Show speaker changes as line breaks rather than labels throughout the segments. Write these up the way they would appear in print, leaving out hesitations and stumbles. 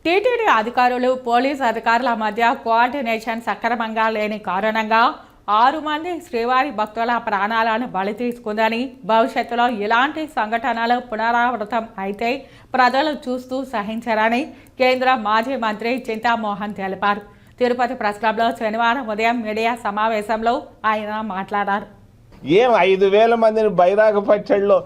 TTD అధికారులు police అధికారుల మధ్య కోఆర్డినేషన్ సక్రమంగా లేని కారణంగా 6 మంది శ్రీవారి భక్తుల ప్రాణాలను బలి తీసుకుందని, భవిష్యత్తులో ఇలాంటి సంఘటనలు పునరావృతం అయితే ప్రజలు చూస్తూ సహించరని కేంద్ర మాజీ మంత్రి చింతామోహన్ తెలిపారు. తిరుపతి ప్రెస్ క్లబ్లో శనివారం ఉదయం మీడియా సమావేశంలో ఆయన మాట్లాడారు.
5,000 మందిని బైరాగపట్టెల్లో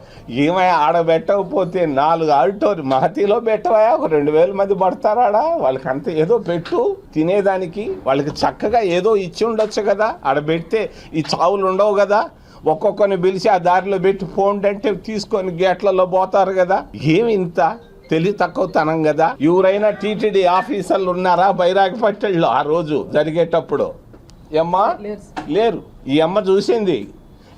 ఆడబెట్టకపోతే 4 ఆడిటోరి మహతిలో పెట్టవా? ఒక 2,000 మంది పడతారాడా? వాళ్ళకి అంత ఏదో పెట్టు తినేదానికి, వాళ్ళకి చక్కగా ఏదో ఇచ్చి ఉండొచ్చు కదా. ఆడబెడితే ఈ చావులు ఉండవు కదా. ఒక్కొక్కరిని పిలిచి ఆ దారిలో పెట్టి ఫోన్ అంటే తీసుకొని గేట్లలో పోతారు కదా. ఇంత తెలివి తక్కువతనం కదా. ఎవరైనా టీటీడీ ఆఫీసర్లు ఉన్నారా బైరాగపట్టెల్లో ఆ రోజు జరిగేటప్పుడు? లేరు. ఈ అమ్మ చూసింది.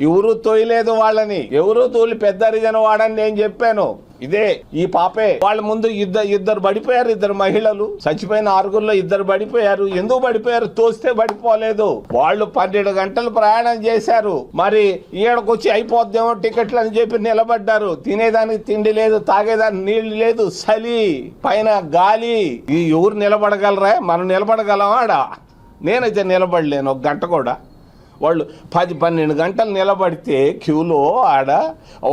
ఎవరు తోయలేదు వాళ్ళని, ఎవరు తోలి పెద్ద అరిజన వాడని నేను చెప్పాను. ఇదే ఈ పాపే. వాళ్ళ ముందు ఇద్దరు పడిపోయారు. 2 మహిళలు చచ్చిపోయిన 6గురిలో 2 పడిపోయారు. ఎందుకు పడిపోయారు? తోస్తే పడిపోలేదు. వాళ్ళు 12 గంటలు ప్రయాణం చేశారు. మరి ఈడకొచ్చి అయిపోద్దేమో టికెట్లు అని చెప్పి నిలబడ్డారు. తినేదానికి తిండి లేదు, తాగేదానికి నీళ్లు లేదు, చలి, పైన గాలి. ఎవరు నిలబడగలరా? మనం నిలబడగలమాడా? నేనైతే నిలబడలేను ఒక గంట కూడా. వాళ్ళు 10-12 గంటలు నిలబడితే క్యూలో ఆడ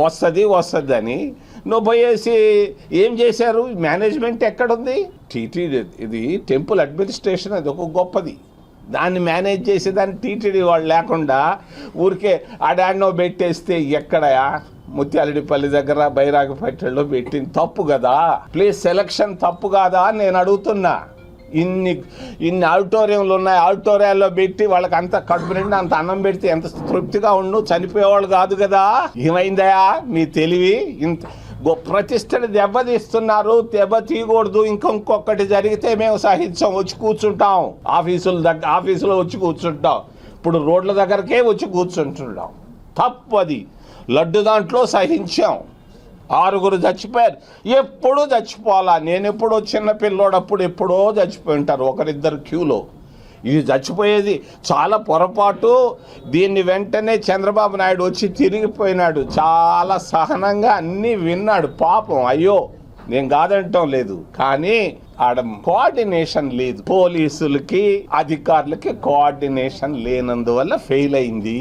వస్తుంది అని నువ్వు పోయేసి ఏం చేశారు? మేనేజ్మెంట్ ఎక్కడుంది? టీటీడీ ఇది టెంపుల్ అడ్మినిస్ట్రేషన్, అది ఒక గొప్పది. దాన్ని మేనేజ్ చేసేదాన్ని టీటీడీ వాళ్ళు లేకుండా ఊరికే ఆడాడనో పెట్టేస్తే ఎక్కడయా? ముత్యాలడిపల్లి దగ్గర బైరాగపట్టెల్లో పెట్టింది తప్పు కదా. ప్లేస్ సెలక్షన్ తప్పు కాదా అని నేను అడుగుతున్నా. ఇన్ని ఆడిటోరియంలు ఉన్నాయి. ఆడిటోరియాల్లో పెట్టి వాళ్ళకి అంత కడుపు నిండా అంత అన్నం పెడితే ఎంత తృప్తిగా ఉండు. చనిపోయేవాళ్ళు కాదు కదా. ఏమైందయా మీ తెలివి? ఇంత ప్రతిష్టని దెబ్బతీస్తున్నారు. దెబ్బ తీయకూడదు. ఇంకొకటి జరిగితే మేము సహించాం, వచ్చి కూర్చుంటాం. ఆఫీసులో వచ్చి కూర్చుంటాం. ఇప్పుడు రోడ్ల దగ్గరకే వచ్చి కూర్చుంటున్నాం. తప్పు అది. లడ్డు దాంట్లో సహించాం. 6గురు చచ్చిపోయారు. ఎప్పుడూ చచ్చిపోవాలా? నేను ఎప్పుడో చిన్న పిల్లోడప్పుడు ఎప్పుడో చచ్చిపోయి ఉంటారు 1-2 క్యూలో. ఇది చచ్చిపోయేది చాలా పొరపాటు. దీన్ని వెంటనే చంద్రబాబు నాయుడు వచ్చి తిరిగిపోయినాడు. చాలా సహనంగా అన్నీ విన్నాడు. పాపం అయ్యో నేను కాదంటాం లేదు, కానీ ఆడ కోఆర్డినేషన్ లేదు. పోలీసులకి అధికారులకి కోఆర్డినేషన్ లేనందువల్ల ఫెయిల్ అయింది.